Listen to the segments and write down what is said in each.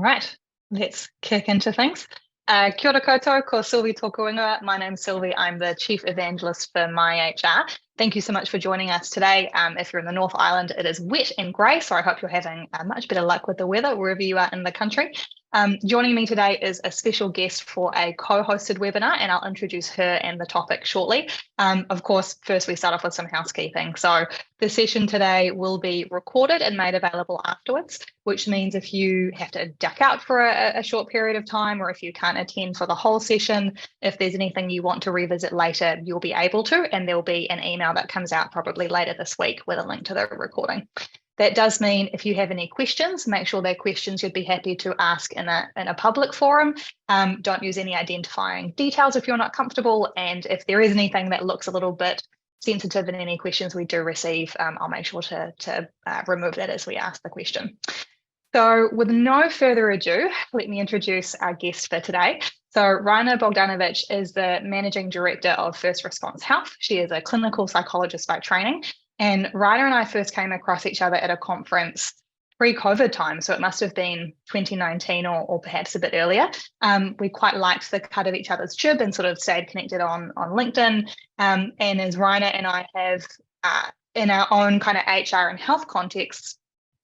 right, let's kick into things. Kia ora koutou, ko Sylvie tōku ingoa. My name's Sylvie. I'm the Chief Evangelist for MyHR. Thank you so much for joining us today. If you're in the North Island, it is wet and grey, so I hope you're having much better luck with the weather wherever you are in the country. Joining me today is a special guest for a co-hosted webinar, and I'll introduce her and the topic shortly. Of course, first we start off with some housekeeping. So the session today will be recorded and made available afterwards, which means if you have to duck out for a short period of time, or if you can't attend for the whole session, if there's anything you want to revisit later, you'll be able to, and there'll be an email that comes out probably later this week with a link to the recording. That does mean if you have any questions, make sure they're questions you'd be happy to ask in a public forum. Don't use any identifying details if you're not comfortable. And if there is anything that looks a little bit sensitive in any questions we do receive, I'll make sure to remove that as we ask the question. So with no further ado, let me introduce our guest for today. So Rajna Bogdanovic is the Managing Director of First Response Health. She is a clinical psychologist by training. And Rajna and I first came across each other at a conference pre-COVID time, so it must have been 2019 or perhaps a bit earlier. We quite liked the cut of each other's jib and sort of stayed connected on LinkedIn. And as Rajna and I have, in our own kind of HR and health contexts,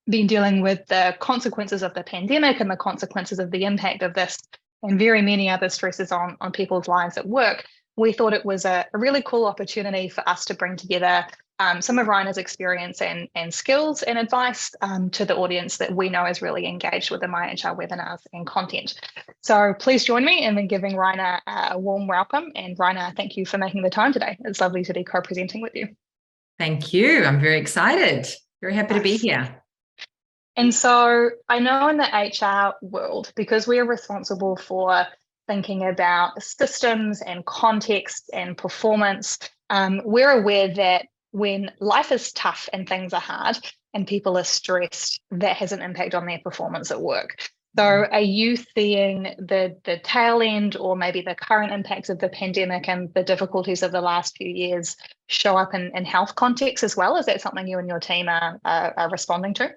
been dealing with the consequences of the pandemic and the consequences of the impact of this and very many other stresses on people's lives at work, we thought it was a really cool opportunity for us to bring together some of Rajna's experience and skills and advice to the audience that we know is really engaged with the MyHR webinars and content. So please join me in giving Rajna a warm welcome. And Rajna, thank you for making the time today. It's lovely to be co-presenting with you. Thank you. I'm very excited. Very happy to be here. And so I know in the HR world, because we are responsible for thinking about systems and context and performance, we're aware that when life is tough and things are hard and people are stressed, that has an impact on their performance at work. So are you seeing the tail end or maybe the current impacts of the pandemic and the difficulties of the last few years show up in health contexts as well? Is that something you and your team are responding to?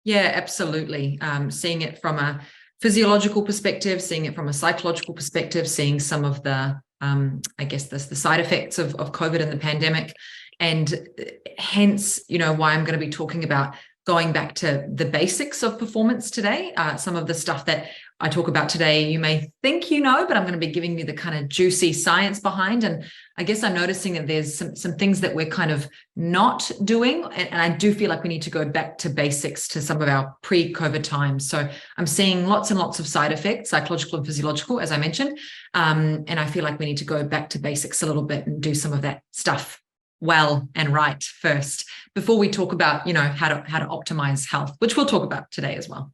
Yeah, absolutely. Seeing it from a physiological perspective, seeing it from a psychological perspective, seeing some of the, I guess, the side effects of COVID and the pandemic. And hence, why I'm going to be talking about going back to the basics of performance today. Some of the stuff that I talk about today, you may think but I'm going to be giving you the kind of juicy science behind. And I guess I'm noticing that there's some things that we're kind of not doing. And I do feel like we need to go back to basics to some of our pre-COVID times. So I'm seeing lots and lots of side effects, psychological and physiological, as I mentioned. And I feel like we need to go back to basics a little bit and do some of that stuff well and right first, before we talk about, how to optimize health, which we'll talk about today as well.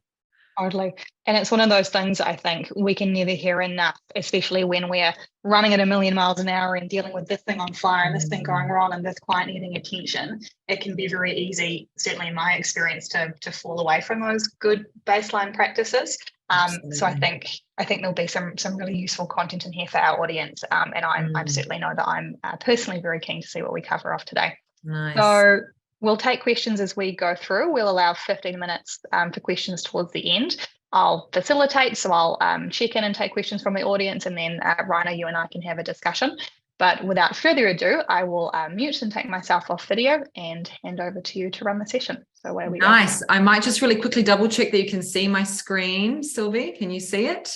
Totally. And it's one of those things I think we can never hear enough, especially when we're running at 1,000,000 miles an hour and dealing with this thing on fire and this thing going wrong and this client needing attention. It can be very easy, certainly in my experience, to fall away from those good baseline practices. So I think there'll be some really useful content in here for our audience. And I certainly know that I'm personally very keen to see what we cover off today. Nice. So we'll take questions as we go through. We'll allow 15 minutes for questions towards the end. I'll facilitate, so I'll check in and take questions from the audience, and then Rajna, you and I can have a discussion. But without further ado, I will mute and take myself off video and hand over to you to run the session. So where we go. Nice. I might just really quickly double check that you can see my screen, Sylvie. Can you see it?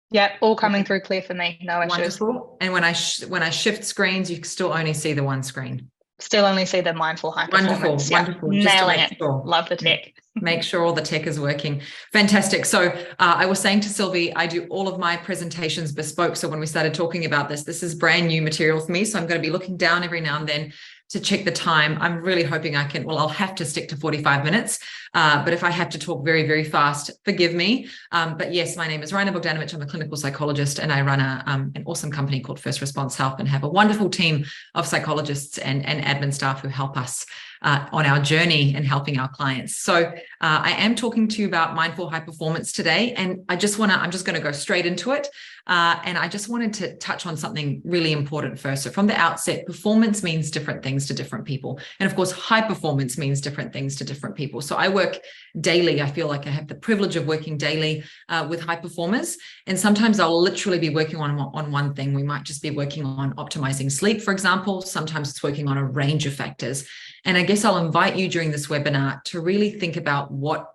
Yeah, all coming through clear for me. No issues. Wonderful. And when I shift screens, you can still only see the one screen. Still only see the mindful high performance. Wonderful. Nailing it. Sure. Love the tech. Make sure all the tech is working. Fantastic. So I was saying to Sylvie, I do all of my presentations bespoke. So when we started talking about this is brand new material for me. So I'm going to be looking down every now and then to check the time. I'm really hoping I'll have to stick to 45 minutes. But if I have to talk very, very fast, forgive me. But yes, my name is Rajna Bogdanovic. I'm a clinical psychologist, and I run an awesome company called First Response Health and have a wonderful team of psychologists and admin staff who help us on our journey in helping our clients. So I am talking to you about mindful high performance today, and I'm just going to go straight into it. And I just wanted to touch on something really important first. So from the outset, performance means different things to different people. And of course, high performance means different things to different people. So I work daily. I feel like I have the privilege of working daily with high performers. And sometimes I'll literally be working on one thing. We might just be working on optimizing sleep, for example. Sometimes it's working on a range of factors. And I guess I'll invite you during this webinar to really think about what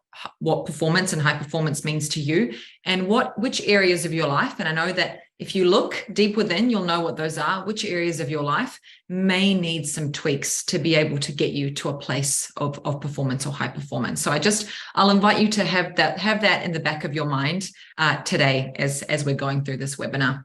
performance and high performance means to you, and which areas of your life. And I know that if you look deep within, you'll know what those are, which areas of your life may need some tweaks to be able to get you to a place of performance or high performance. So I'll invite you to have that in the back of your mind today as we're going through this webinar.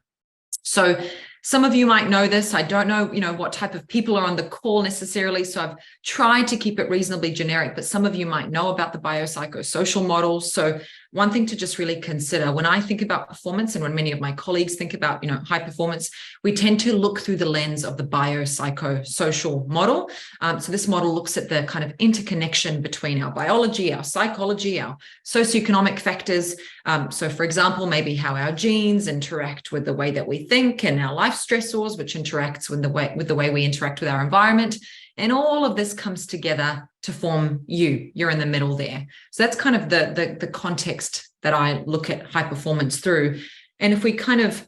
So some of you might know this. I don't know, what type of people are on the call necessarily. So I've tried to keep it reasonably generic, but some of you might know about the biopsychosocial models. So one thing to just really consider when I think about performance, and when many of my colleagues think about, high performance, we tend to look through the lens of the biopsychosocial model. So this model looks at the kind of interconnection between our biology, our psychology, our socioeconomic factors. So for example, maybe how our genes interact with the way that we think, and our life stressors, which interacts with the way we interact with our environment. And all of this comes together to form you. You're in the middle there. So that's kind of the context that I look at high performance through. And if we kind of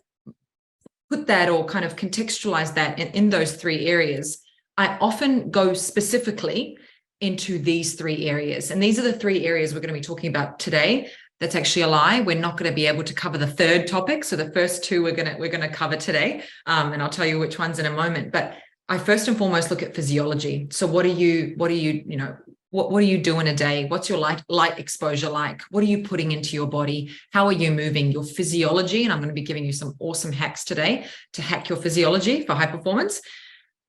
put that, or kind of contextualize that in those three areas, I often go specifically into these three areas. And these are the three areas we're going to be talking about today. That's actually a lie. We're not going to be able to cover the third topic. So the first two we're going to cover today. And I'll tell you which ones in a moment. But I first and foremost look at physiology. So what do you do in a day? What's your light exposure like? What are you putting into your body? How are you moving? Your physiology. And I'm going to be giving you some awesome hacks today to hack your physiology for high performance.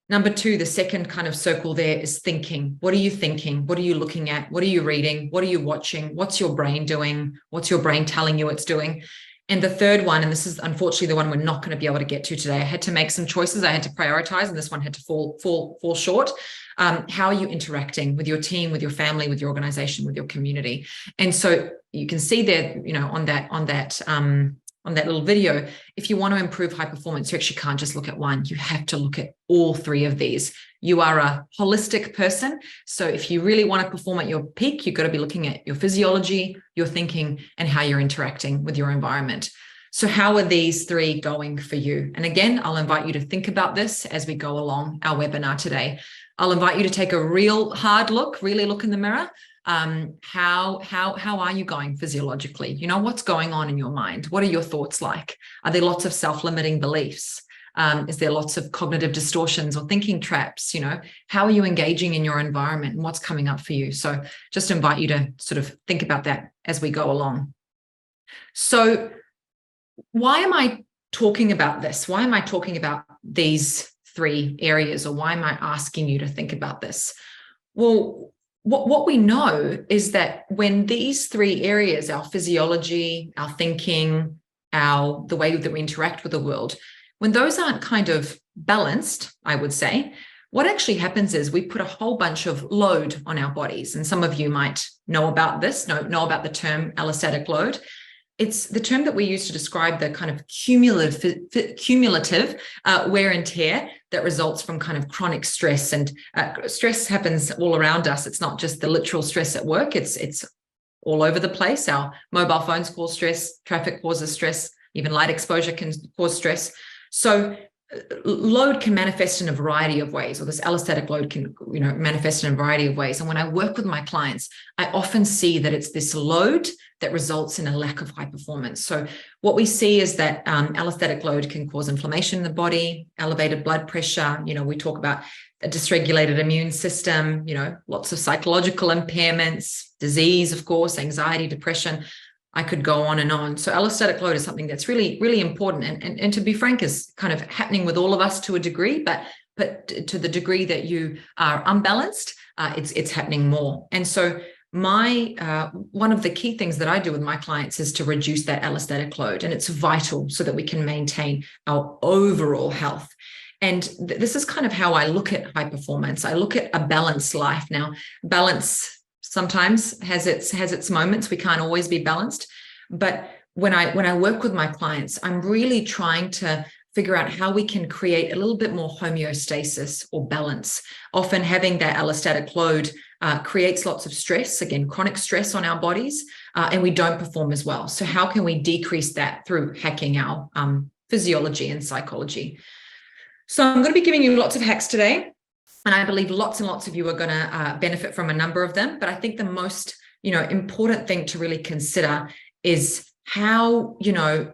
Number two, the second kind of circle there is thinking. What are you thinking? What are you looking at? What are you reading? What are you watching? What's your brain doing? What's your brain telling you it's doing? And the third one, and this is unfortunately the one we're not going to be able to get to today. I had to make some choices. I had to prioritize, and this one had to fall short. How are you interacting with your team, with your family, with your organization, with your community? And so you can see there, on that little video, if you want to improve high performance, you actually can't just look at one. You have to look at all three of these. You are a holistic person. So if you really want to perform at your peak, you've got to be looking at your physiology, your thinking, and how you're interacting with your environment. So how are these three going for you? And again, I'll invite you to think about this as we go along our webinar today. I'll invite you to take a real hard look, really look in the mirror. How are you going physiologically? What's going on in your mind? What are your thoughts like? Are there lots of self-limiting beliefs? Is there lots of cognitive distortions or thinking traps? How are you engaging in your environment, and what's coming up for you? So just invite you to sort of think about that as we go along. So why am I talking about this? Why am I talking about these three areas, or why am I asking you to think about this? Well, what we know is that when these three areas, our physiology, our thinking, the way that we interact with the world, when those aren't kind of balanced, I would say, what actually happens is we put a whole bunch of load on our bodies. And some of you might know about this, know about the term allostatic load. It's the term that we use to describe the kind of cumulative wear and tear that results from kind of chronic stress. And stress happens all around us. It's not just the literal stress at work. It's all over the place. Our mobile phones cause stress, traffic causes stress, even light exposure can cause stress. So load can manifest in a variety of ways, or this allostatic load can manifest in a variety of ways. And when I work with my clients, I often see that it's this load that results in a lack of high performance. So what we see is that allostatic load can cause inflammation in the body, elevated blood pressure. We talk about a dysregulated immune system, lots of psychological impairments, disease, of course, anxiety, depression. I could go on and on. So allostatic load is something that's really, really important. And to be frank, is kind of happening with all of us to a degree, but to the degree that you are unbalanced, it's happening more. And so one of the key things that I do with my clients is to reduce that allostatic load. And it's vital so that we can maintain our overall health. And this is kind of how I look at high performance. I look at a balanced life. Now, balance sometimes has its moments. We can't always be balanced. But when I work with my clients, I'm really trying to figure out how we can create a little bit more homeostasis or balance. Often having that allostatic load creates lots of stress, again, chronic stress on our bodies, and we don't perform as well. So how can we decrease that through hacking our physiology and psychology? So I'm going to be giving you lots of hacks today, and I believe lots and lots of you are going to benefit from a number of them. But I think the most, important thing to really consider is how the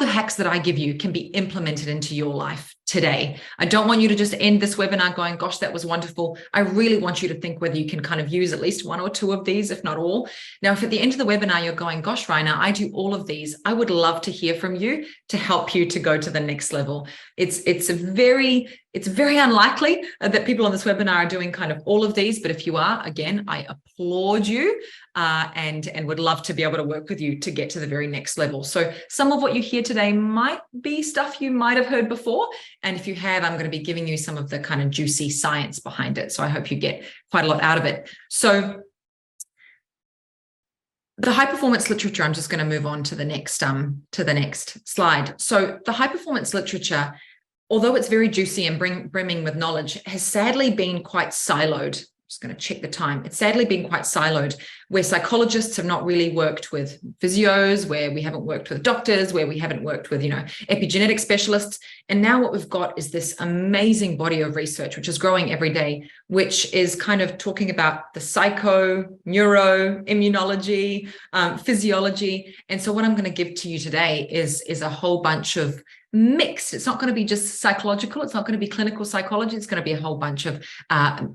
hacks that I give you can be implemented into your life today. I don't want you to just end this webinar going, gosh, that was wonderful. I really want you to think whether you can kind of use at least one or two of these, if not all. Now, if at the end of the webinar, you're going, gosh, Rajna, I do all of these, I would love to hear from you to help you to go to the next level. It's very unlikely that people on this webinar are doing kind of all of these, but if you are, again, I applaud you and would love to be able to work with you to get to the very next level. So some of what you hear today might be stuff you might have heard before. And if you have, I'm going to be giving you some of the kind of juicy science behind it. So I hope you get quite a lot out of it. So the high performance literature, I'm just going to move on to the next slide. So the high performance literature, although it's very juicy and brimming with knowledge, has sadly been quite siloed. I'm just going to check the time. It's sadly been quite siloed, where psychologists have not really worked with physios, where we haven't worked with doctors, where we haven't worked with, epigenetic specialists. And now what we've got is this amazing body of research, which is growing every day, which is kind of talking about the psycho, neuro, immunology, physiology. And so what I'm going to give to you today is a whole bunch of mixed. It's not going to be just psychological. It's not going to be clinical psychology. It's going to be a whole bunch of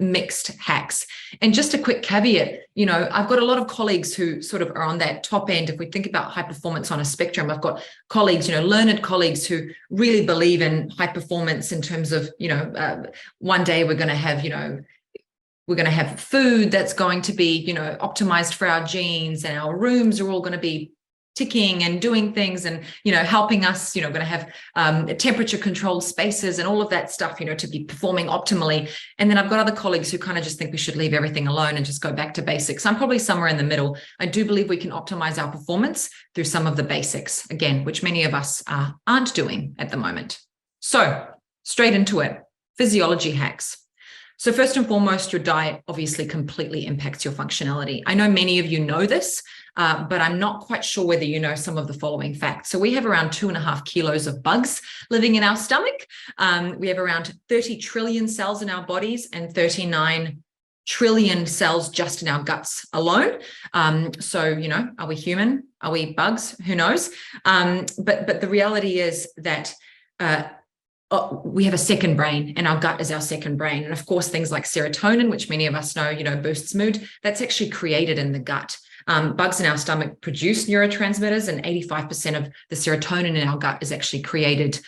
mixed hacks. And just a quick caveat, I've got a lot of colleagues who sort of are on that top end. If we think about high performance on a spectrum, I've got colleagues, learned colleagues who really believe in high performance in terms of, one day we're going to have food that's going to be, optimized for our genes, and our rooms are all going to be ticking and doing things and, helping us, going to have temperature controlled spaces and all of that stuff, to be performing optimally. And then I've got other colleagues who kind of just think we should leave everything alone and just go back to basics. I'm probably somewhere in the middle. I do believe we can optimize our performance through some of the basics, again, which many of us aren't doing at the moment. So straight into it, physiology hacks. So first and foremost, your diet obviously completely impacts your functionality. I know many of you know this, but I'm not quite sure whether you know some of the following facts. So we have around 2.5 kilos of bugs living in our stomach. We have around 30 trillion cells in our bodies and 39 trillion cells just in our guts alone. So, are we human? Are we bugs? Who knows? But the reality is that we have a second brain, and our gut is our second brain. And of course, things like serotonin, which many of us know, boosts mood, that's actually created in the gut. Bugs in our stomach produce neurotransmitters, and 85% of the serotonin in our gut is actually created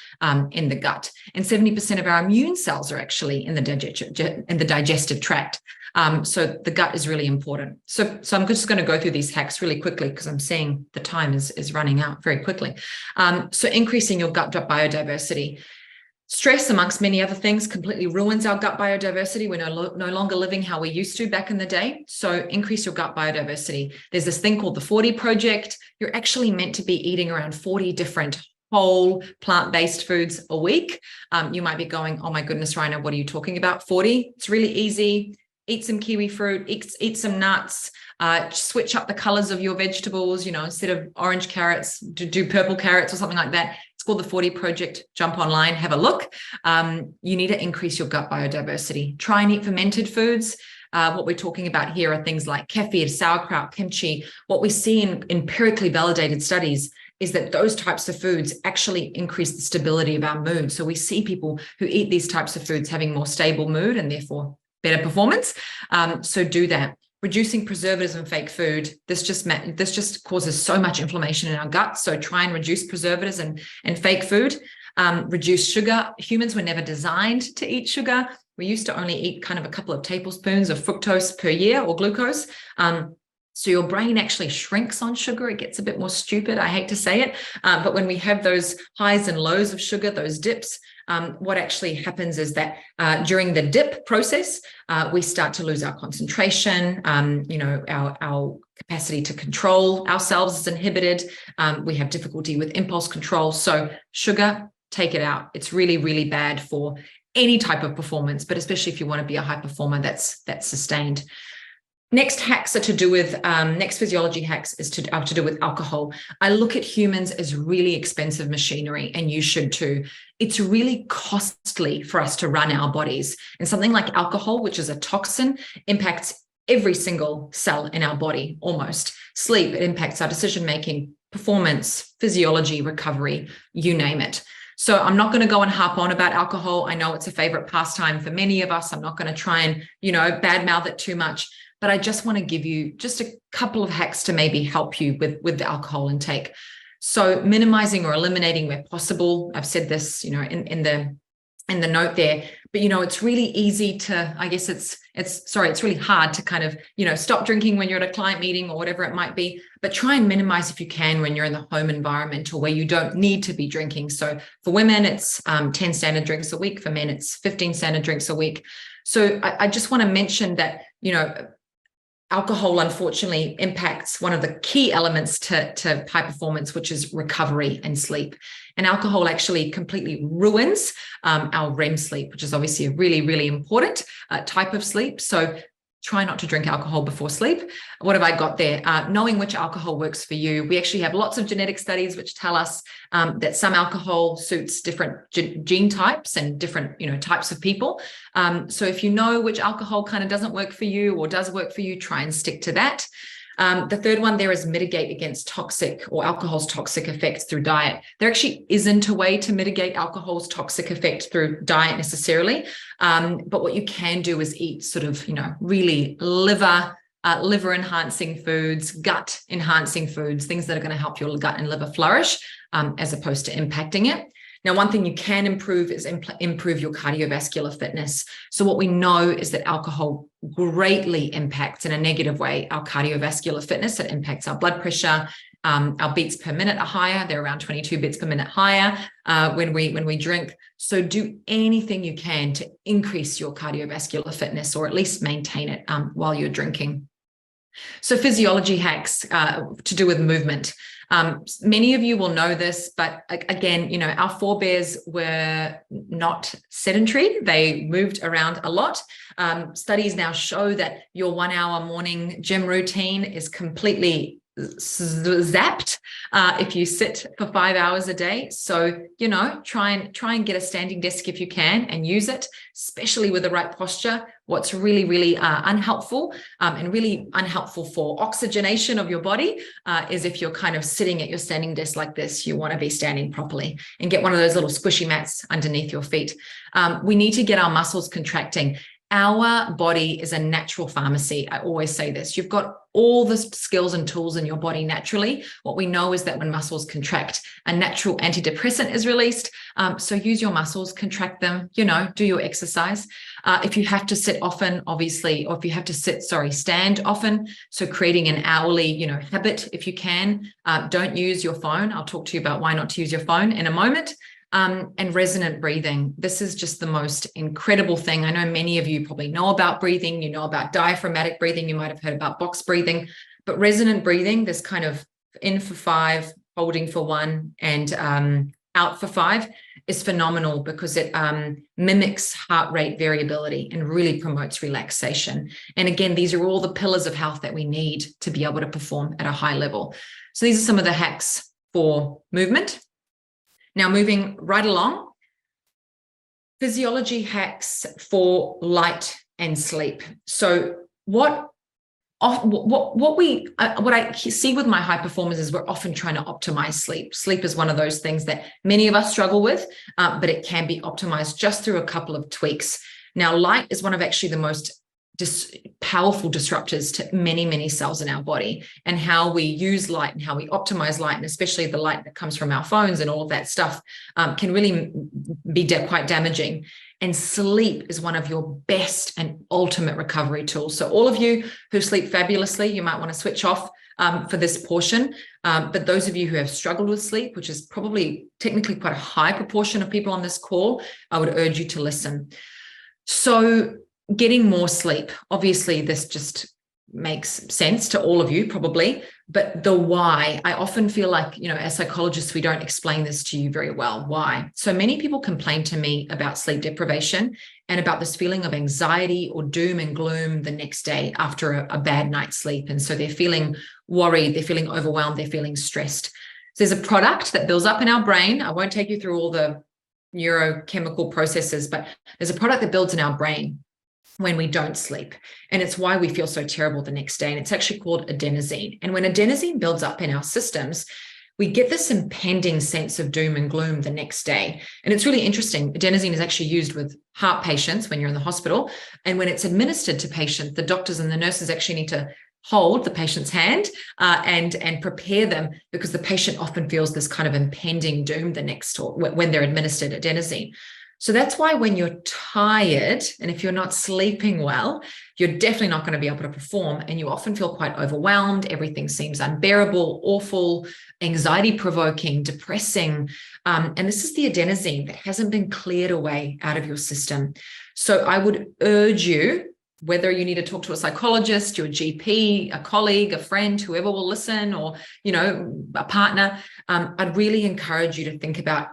in the gut. And 70% of our immune cells are actually in the digestive tract. So the gut is really important. So I'm just going to go through these hacks really quickly because I'm seeing the time is running out very quickly. So increasing your gut biodiversity. Stress, amongst many other things, completely ruins our gut biodiversity. We're no longer living how we used to back in the day. So increase your gut biodiversity. There's this thing called the 40 Project. You're actually meant to be eating around 40 different whole plant-based foods a week. You might be going, oh my goodness, Rajna, what are you talking about? 40? It's really easy. Eat some kiwi fruit, eat some nuts, switch up the colors of your vegetables, instead of orange carrots, do purple carrots or something like that. It's called the 40 Project. Jump online, have a look. You need to increase your gut biodiversity. Try and eat fermented foods. What we're talking about here are things like kefir, sauerkraut, kimchi. What we see in empirically validated studies is that those types of foods actually increase the stability of our mood. So we see people who eat these types of foods having more stable mood and therefore better performance. So do that. Reducing preservatives and fake food. This just causes so much inflammation in our gut. So try and reduce preservatives and fake food. Reduce sugar. Humans were never designed to eat sugar. We used to only eat kind of a couple of tablespoons of fructose per year, or glucose. So your brain actually shrinks on sugar. It gets a bit more stupid. I hate to say it. But when we have those highs and lows of sugar, those dips, what actually happens is that during the dip process, we start to lose our concentration. Our capacity to control ourselves is inhibited. We have difficulty with impulse control. So sugar, take it out. It's really, really bad for any type of performance, but especially if you want to be a high performer that's sustained. Next hacks are to do with, next physiology hacks is to do with alcohol. I look at humans as really expensive machinery, and you should too. It's really costly for us to run our bodies. And something like alcohol, which is a toxin, impacts every single cell in our body, almost. Sleep, it impacts our decision-making, performance, physiology, recovery, you name it. So I'm not going to go and harp on about alcohol. I know it's a favorite pastime for many of us. I'm not going to try and, badmouth it too much. But I just want to give you just a couple of hacks to maybe help you with the alcohol intake. So minimizing or eliminating where possible. I've said this, in the note there, but it's really easy to, I guess it's really hard to kind of, stop drinking when you're at a client meeting or whatever it might be, but try and minimize if you can when you're in the home environment or where you don't need to be drinking. So for women, it's 10 standard drinks a week. For men, it's 15 standard drinks a week. So I just want to mention that, alcohol, unfortunately, impacts one of the key elements to high performance, which is recovery and sleep. And alcohol actually completely ruins our REM sleep, which is obviously a really, really important type of sleep. So try not to drink alcohol before sleep. What have I got there? Knowing which alcohol works for you. We actually have lots of genetic studies which tell us that some alcohol suits different gene types and different, types of people. So if you know which alcohol kind of doesn't work for you or does work for you, try and stick to that. The third one there is mitigate against toxic or alcohol's toxic effects through diet. There actually isn't a way to mitigate alcohol's toxic effect through diet necessarily. But what you can do is eat sort of, really liver enhancing foods, gut enhancing foods, things that are going to help your gut and liver flourish as opposed to impacting it. Now, one thing you can improve is improve your cardiovascular fitness. So what we know is that alcohol greatly impacts in a negative way our cardiovascular fitness. It impacts our blood pressure. Our beats per minute are higher. They're around 22 beats per minute higher when we drink. So do anything you can to increase your cardiovascular fitness or at least maintain it while you're drinking. So physiology hacks to do with movement. Many of you will know this, but again, our forebears were not sedentary. They moved around a lot. Studies now show that your 1 hour morning gym routine is completely zapped if you sit for 5 hours a day. So, try and get a standing desk if you can and use it, especially with the right posture. What's really, really unhelpful and really unhelpful for oxygenation of your body is if you're kind of sitting at your standing desk like this. You want to be standing properly and get one of those little squishy mats underneath your feet. We need to get our muscles contracting. Our body is a natural pharmacy. I always say this. You've got all the skills and tools in your body naturally. What we know is that when muscles contract, a natural antidepressant is released. So use your muscles, contract them, do your exercise. If you have to sit often, obviously, or if you have to stand often, so creating an hourly, habit if you can. Don't use your phone. I'll talk to you about why not to use your phone in a moment. And resonant breathing. This is just the most incredible thing. I know many of you probably know about breathing. You know about diaphragmatic breathing. You might have heard about box breathing, but resonant breathing, this kind of in for 5, holding for 1, and out for 5 is phenomenal because it mimics heart rate variability and really promotes relaxation. And again, these are all the pillars of health that we need to be able to perform at a high level. So these are some of the hacks for movement. Now, moving right along, physiology hacks for light and sleep. So what I see with my high performers is we're often trying to optimize sleep. Sleep is one of those things that many of us struggle with, but it can be optimized just through a couple of tweaks. Now, light is one of actually the most powerful disruptors to many, many cells in our body, and how we use light and how we optimize light, and especially the light that comes from our phones and all of that stuff can really be quite damaging. And sleep is one of your best and ultimate recovery tools. So all of you who sleep fabulously, you might want to switch off for this portion. But those of you who have struggled with sleep, which is probably technically quite a high proportion of people on this call, I would urge you to listen. So getting more sleep, obviously this just makes sense to all of you probably, but the why, I often feel like, as psychologists, we don't explain this to you very well. Why? So many people complain to me about sleep deprivation and about this feeling of anxiety or doom and gloom the next day after a bad night's sleep. And so they're feeling worried, they're feeling overwhelmed, they're feeling stressed. So there's a product that builds up in our brain. I won't take you through all the neurochemical processes, but there's a product that builds in our brain when we don't sleep. And it's why we feel so terrible the next day. And it's actually called adenosine. And when adenosine builds up in our systems, we get this impending sense of doom and gloom the next day. And it's really interesting. Adenosine is actually used with heart patients when you're in the hospital. And when it's administered to patients, the doctors and the nurses actually need to hold the patient's hand and prepare them, because the patient often feels this kind of impending doom the next when they're administered adenosine. So that's why when you're tired and if you're not sleeping well, you're definitely not going to be able to perform, and you often feel quite overwhelmed. Everything seems unbearable, awful, anxiety-provoking, depressing. And this is the adenosine that hasn't been cleared away out of your system. So I would urge you, whether you need to talk to a psychologist, your GP, a colleague, a friend, whoever will listen, or, a partner, I'd really encourage you to think about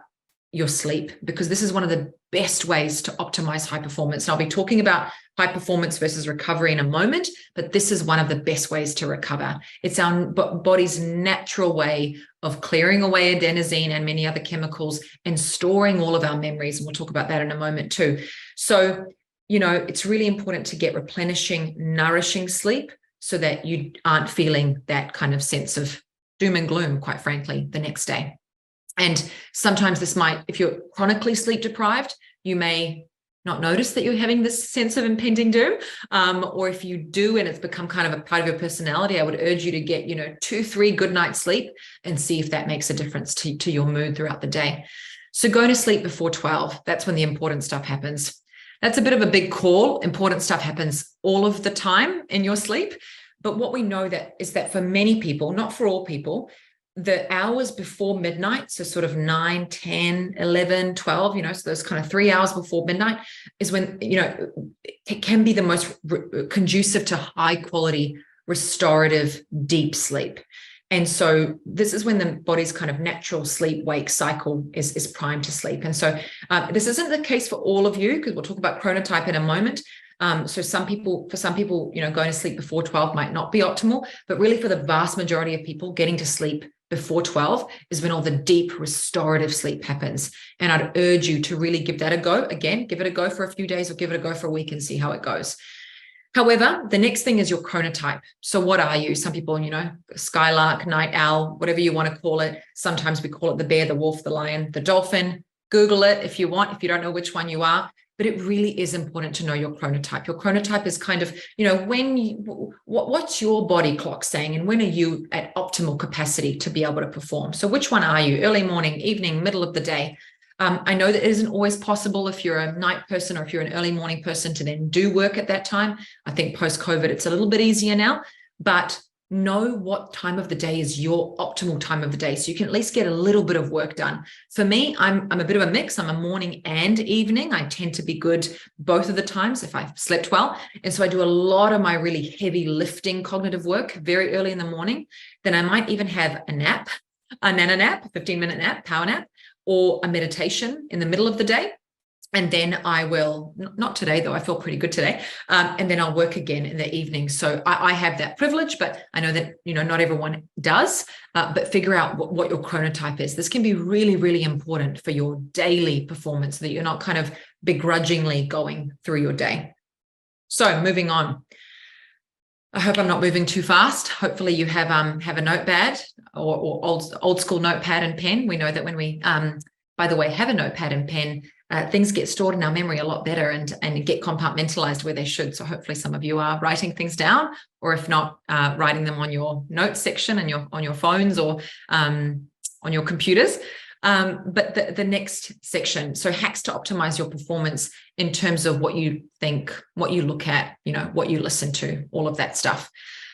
your sleep, because this is one of the best ways to optimize high performance. And I'll be talking about high performance versus recovery in a moment, but this is one of the best ways to recover. It's our body's natural way of clearing away adenosine and many other chemicals and storing all of our memories. And we'll talk about that in a moment too. So, it's really important to get replenishing, nourishing sleep so that you aren't feeling that kind of sense of doom and gloom, quite frankly, the next day. And sometimes this might, if you're chronically sleep deprived, you may not notice that you're having this sense of impending doom. Or if you do, and it's become kind of a part of your personality, I would urge you to get, 2-3 good nights sleep and see if that makes a difference to your mood throughout the day. So going to sleep before 12, that's when the important stuff happens. That's a bit of a big call. Important stuff happens all of the time in your sleep. But what we know is that for many people, not for all people, the hours before midnight, so sort of 9, 10, 11, 12, so those kind of 3 hours before midnight is when, it can be the most conducive to high quality, restorative, deep sleep. And so this is when the body's kind of natural sleep-wake cycle is primed to sleep. And so this isn't the case for all of you, because we'll talk about chronotype in a moment. So for some people, going to sleep before 12 might not be optimal, but really for the vast majority of people, getting to sleep before 12 is when all the deep restorative sleep happens. And I'd urge you to really give that a go. Again, give it a go for a few days or give it a go for a week and see how it goes. However, the next thing is your chronotype. So what are you? Some people, skylark, night owl, whatever you want to call it. Sometimes we call it the bear, the wolf, the lion, the dolphin. Google it if you want, if you don't know which one you are. But it really is important to know your chronotype. Your chronotype is kind of, what's your body clock saying, and when are you at optimal capacity to be able to perform? So which one are you? Early morning, evening, middle of the day? I know that it isn't always possible if you're a night person or if you're an early morning person to then do work at that time. I think post-COVID, it's a little bit easier now, but know what time of the day is your optimal time of the day, so you can at least get a little bit of work done. For me, I'm a bit of a mix. I'm a morning and evening. I tend to be good both of the times if I've slept well. And so I do a lot of my really heavy lifting cognitive work very early in the morning. Then I might even have a nap, a nana nap, a 15-minute nap, power nap, or a meditation in the middle of the day. And then I will, not today though, I feel pretty good today. And then I'll work again in the evening. So I have that privilege, but I know that, not everyone does, but figure out what your chronotype is. This can be really, really important for your daily performance, so that you're not kind of begrudgingly going through your day. So moving on. I hope I'm not moving too fast. Hopefully you have a notepad or old school notepad and pen. We know that when we, by the way, have a notepad and pen, things get stored in our memory a lot better and get compartmentalized where they should. So hopefully some of you are writing things down, or if not, writing them on your notes section and on your phones or on your computers. But the next section, so hacks to optimize your performance in terms of what you think, what you look at, what you listen to, all of that stuff.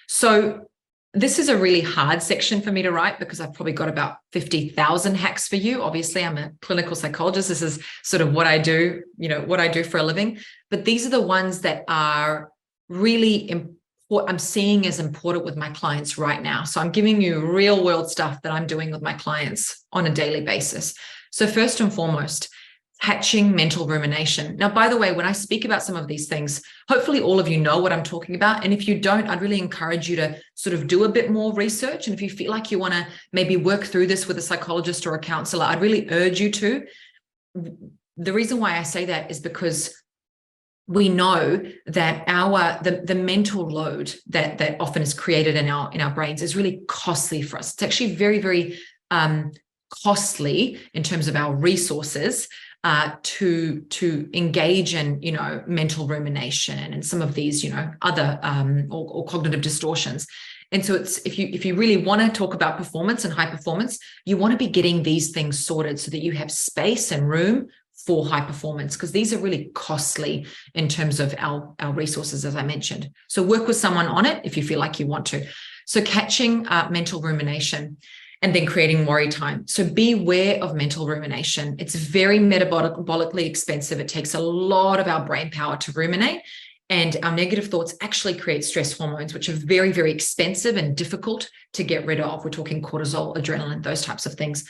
So this is a really hard section for me to write because I've probably got about 50,000 hacks for you. Obviously, I'm a clinical psychologist. This is sort of what I do, what I do for a living. But these are the ones that are really important. I'm seeing as important with my clients right now. So I'm giving you real world stuff that I'm doing with my clients on a daily basis. So first and foremost, catching mental rumination. Now, by the way, when I speak about some of these things, hopefully all of you know what I'm talking about. And if you don't, I'd really encourage you to sort of do a bit more research. And if you feel like you want to maybe work through this with a psychologist or a counselor, I'd really urge you to. The reason why I say that is because we know that the mental load that often is created in our brains is really costly for us. It's actually very, very costly in terms of our resources to engage in mental rumination and some of these other or cognitive distortions. And so it's if you really want to talk about performance and high performance, you want to be getting these things sorted so that you have space and room for high performance, because these are really costly in terms of our resources, as I mentioned. So work with someone on it if you feel like you want to. So catching mental rumination and then creating worry time. So beware of mental rumination. It's very metabolically expensive. It takes a lot of our brain power to ruminate. And our negative thoughts actually create stress hormones, which are very, very expensive and difficult to get rid of. We're talking cortisol, adrenaline, those types of things.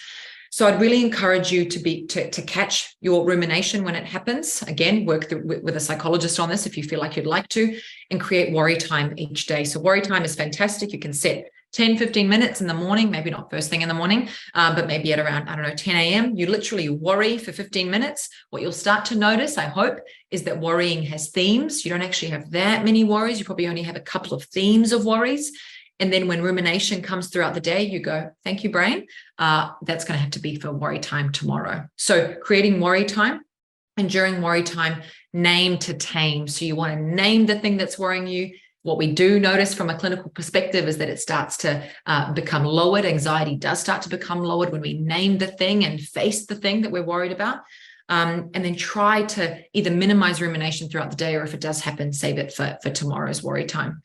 So I'd really encourage you to catch your rumination when it happens. Again, work with a psychologist on this if you feel like you'd like to, and create worry time each day. So worry time is fantastic. You can set 10, 15 minutes in the morning, maybe not first thing in the morning, but maybe at around, 10 a.m. You literally worry for 15 minutes. What you'll start to notice, I hope, is that worrying has themes. You don't actually have that many worries. You probably only have a couple of themes of worries. And then when rumination comes throughout the day, you go, thank you, brain. That's going to have to be for worry time tomorrow. So creating worry time, and during worry time, name to tame. So you want to name the thing that's worrying you. What we do notice from a clinical perspective is that it starts to become lowered. Anxiety does start to become lowered when we name the thing and face the thing that we're worried about. And then try to either minimize rumination throughout the day, or if it does happen, save it for tomorrow's worry time.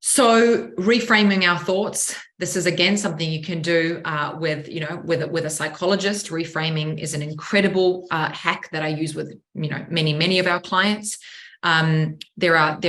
So reframing our thoughts. This is again something you can do with a psychologist. Reframing is an incredible hack that I use with many of our clients. There are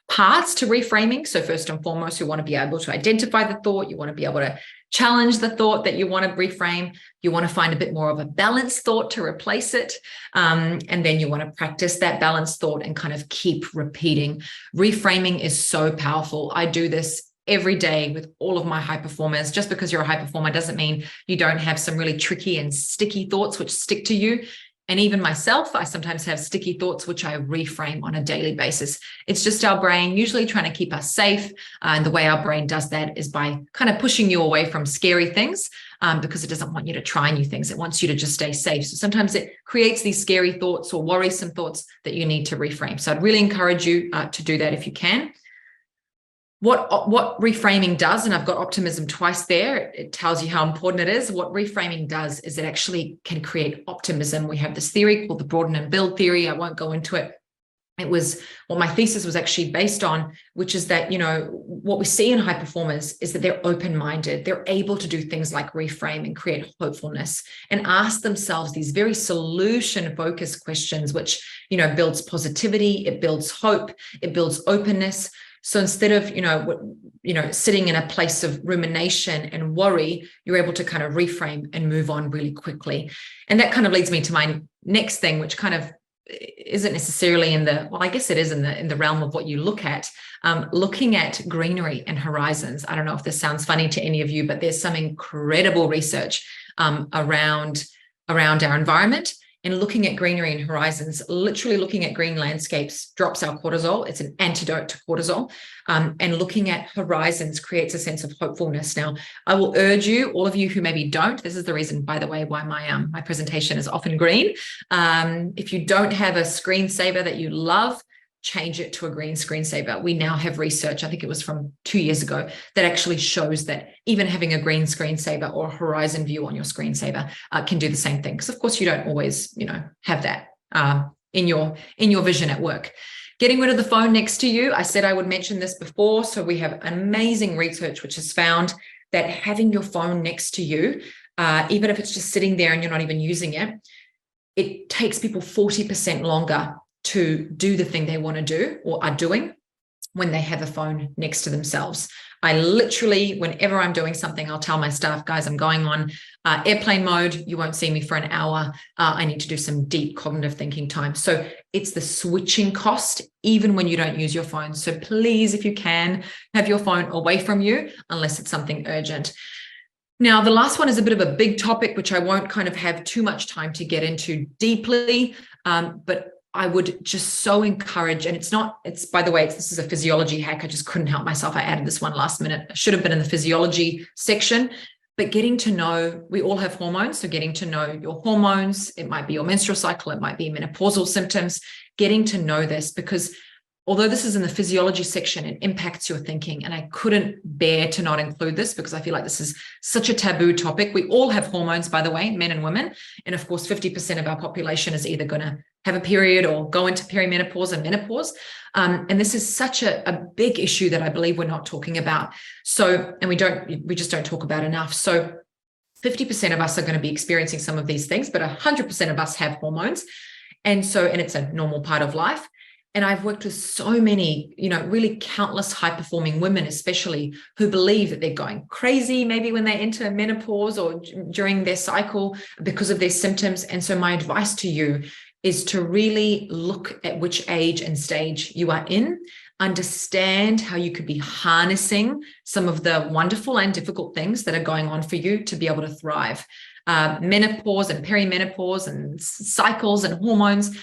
parts to reframing. So first and foremost, you want to be able to identify the thought. You want to be able to challenge the thought that you want to reframe. You want to find a bit more of a balanced thought to replace it. And then you want to practice that balanced thought and kind of keep repeating. Reframing is so powerful. I do this every day with all of my high performers. Just because you're a high performer doesn't mean you don't have some really tricky and sticky thoughts which stick to you. And even myself, I sometimes have sticky thoughts, which I reframe on a daily basis. It's just our brain usually trying to keep us safe. And the way our brain does that is by kind of pushing you away from scary things because it doesn't want you to try new things. It wants you to just stay safe. So sometimes it creates these scary thoughts or worrisome thoughts that you need to reframe. So I'd really encourage you to do that if you can. What reframing does, and I've got optimism twice there, it tells you how important it is. What reframing does is it actually can create optimism. We have this theory called the broaden and build theory. I won't go into it. It was what my thesis was actually based on, which is that, what we see in high performers is that they're open-minded. They're able to do things like reframe and create hopefulness and ask themselves these very solution-focused questions, which, builds positivity, it builds hope, it builds openness. So instead of, sitting in a place of rumination and worry, you're able to kind of reframe and move on really quickly. And that kind of leads me to my next thing, which kind of isn't necessarily I guess it is in the realm of what you look at, looking at greenery and horizons. I don't know if this sounds funny to any of you, but there's some incredible research around our environment. And looking at greenery and horizons, literally looking at green landscapes drops our cortisol. It's an antidote to cortisol. And looking at horizons creates a sense of hopefulness. Now, I will urge you, all of you who maybe don't, this is the reason, by the way, why my presentation is often green. If you don't have a screensaver that you love, change it to a green screensaver. We now have research, I think it was from 2 years ago, that actually shows that even having a green screensaver or a horizon view on your screensaver can do the same thing. Because of course you don't always, have that in your vision at work. Getting rid of the phone next to you. I said I would mention this before. So we have amazing research which has found that having your phone next to you, even if it's just sitting there and you're not even using it, it takes people 40% longer to do the thing they want to do or are doing when they have a phone next to themselves. I literally, whenever I'm doing something, I'll tell my staff, guys, I'm going on airplane mode. You won't see me for an hour. I need to do some deep cognitive thinking time. So it's the switching cost, even when you don't use your phone. So please, if you can, have your phone away from you, unless it's something urgent. Now, the last one is a bit of a big topic, which I won't kind of have too much time to get into deeply, but I would just so encourage, and by the way, this is a physiology hack. I just couldn't help myself. I added this one last minute. I should have been in the physiology section, but getting to know, we all have hormones. So getting to know your hormones, it might be your menstrual cycle, it might be menopausal symptoms, getting to know this, because although this is in the physiology section, it impacts your thinking. And I couldn't bear to not include this because I feel like this is such a taboo topic. We all have hormones, by the way, men and women. And of course, 50% of our population is either going to have a period or go into perimenopause and menopause. And this is such a big issue that I believe we're not talking about. So, and we just don't talk about enough. So 50% of us are going to be experiencing some of these things, but 100% of us have hormones. And it's a normal part of life. And I've worked with so many, really countless high-performing women, especially, who believe that they're going crazy maybe when they enter menopause or during their cycle because of their symptoms. And so my advice to you is to really look at which age and stage you are in, understand how you could be harnessing some of the wonderful and difficult things that are going on for you to be able to thrive. Menopause and perimenopause and cycles and hormones,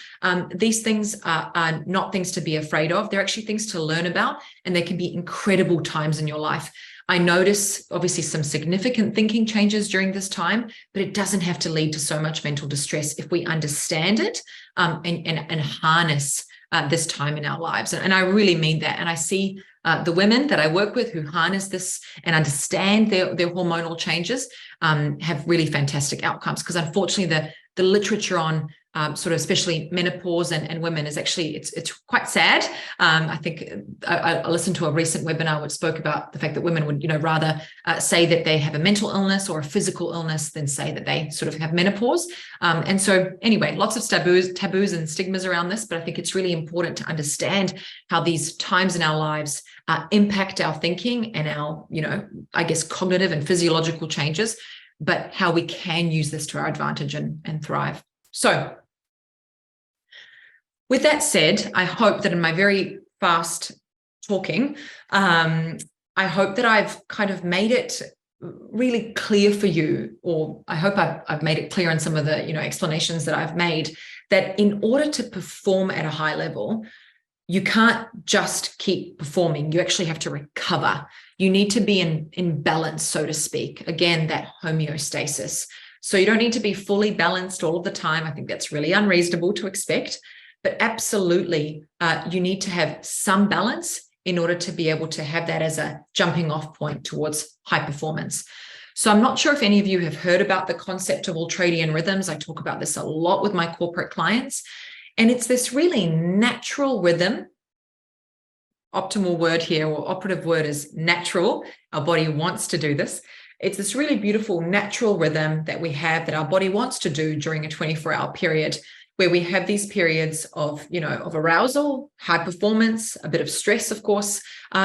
these things are not things to be afraid of. They're actually things to learn about, and they can be incredible times in your life. I notice obviously some significant thinking changes during this time, but it doesn't have to lead to so much mental distress if we understand it and harness this time in our lives. And I really mean that. And I see the women that I work with who harness this and understand their hormonal changes have really fantastic outcomes, because unfortunately the literature on sort of especially menopause and women is actually, it's quite sad. I think I listened to a recent webinar which spoke about the fact that women would, rather say that they have a mental illness or a physical illness than say that they sort of have menopause. And so anyway, lots of taboos and stigmas around this, but I think it's really important to understand how these times in our lives impact our thinking and our, I guess, cognitive and physiological changes, but how we can use this to our advantage and thrive. So with that said, I hope that in my very fast talking, I hope that I've kind of made it really clear for you, or I hope I've made it clear in some of the, explanations that I've made, that in order to perform at a high level, you can't just keep performing. You actually have to recover. You need to be in balance, so to speak. Again, that homeostasis. So you don't need to be fully balanced all of the time. I think that's really unreasonable to expect. But absolutely, you need to have some balance in order to be able to have that as a jumping off point towards high performance. So I'm not sure if any of you have heard about the concept of ultradian rhythms. I talk about this a lot with my corporate clients. And it's this really natural rhythm. Optimal word here, or operative word, is natural. Our body wants to do this. It's this really beautiful natural rhythm that we have, that our body wants to do during a 24-hour period, where we have these periods of, of arousal, high performance, a bit of stress, of course,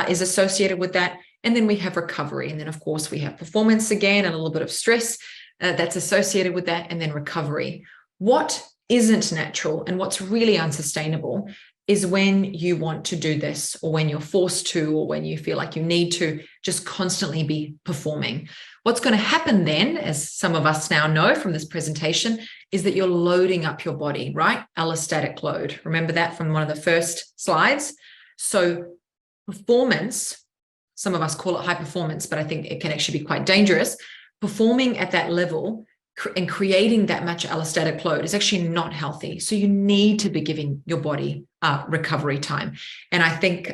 is associated with that. And then we have recovery. And then, of course, we have performance again, and a little bit of stress that's associated with that, and then recovery. What isn't natural and what's really unsustainable is when you want to do this, or when you're forced to, or when you feel like you need to just constantly be performing. What's going to happen then, as some of us now know from this presentation, is that you're loading up your body, right? Allostatic load. Remember that from one of the first slides? So performance, some of us call it high performance, but I think it can actually be quite dangerous. Performing at that level and creating that much allostatic load is actually not healthy. So you need to be giving your body recovery time. And I think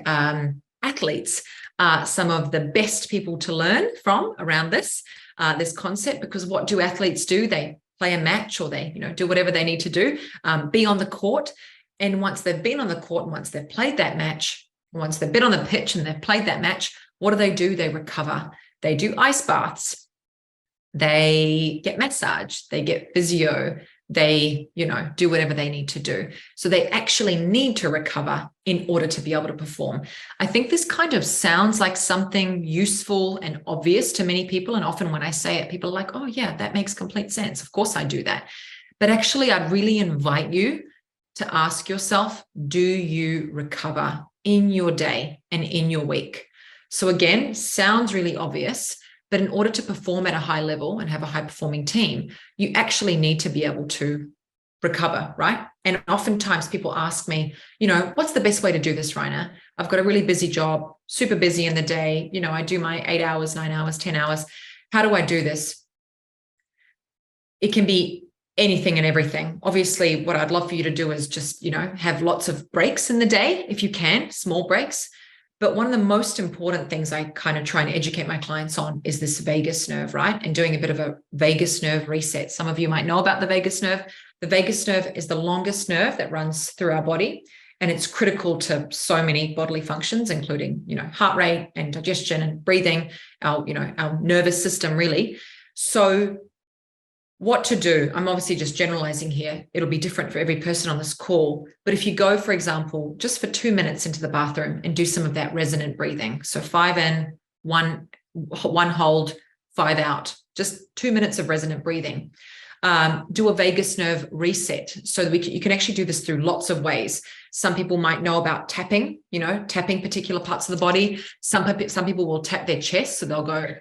athletes are some of the best people to learn from around this concept, because what do athletes do? They play a match, or they do whatever they need to do, be on the court. And once they've been on the court, and once they've played that match, once they've been on the pitch and they've played that match, what do? They recover. They do ice baths. They get massage, they get physio, they, do whatever they need to do. So they actually need to recover in order to be able to perform. I think this kind of sounds like something useful and obvious to many people. And often when I say it, people are like, oh yeah, that makes complete sense. Of course I do that. But actually, I'd really invite you to ask yourself, do you recover in your day and in your week? So again, sounds really obvious. But in order to perform at a high level and have a high performing team, you actually need to be able to recover, right? And oftentimes people ask me, what's the best way to do this, Rajna? I've got a really busy job, super busy in the day. I do my 8 hours, 9 hours, 10 hours. How do I do this? It can be anything and everything. Obviously, what I'd love for you to do is just, have lots of breaks in the day, if you can, small breaks. But one of the most important things I kind of try and educate my clients on is this vagus nerve, right? And doing a bit of a vagus nerve reset. Some of you might know about the vagus nerve. The vagus nerve is the longest nerve that runs through our body, and it's critical to so many bodily functions, including, heart rate and digestion and breathing, our nervous system, really. So what to do? I'm obviously just generalizing here. It'll be different for every person on this call. But if you go, for example, just for 2 minutes into the bathroom and do some of that resonant breathing. So 5 in, one hold, 5 out, just 2 minutes of resonant breathing. Do a vagus nerve reset. So that you can actually do this through lots of ways. Some people might know about tapping, tapping particular parts of the body. Some people will tap their chest. So they'll go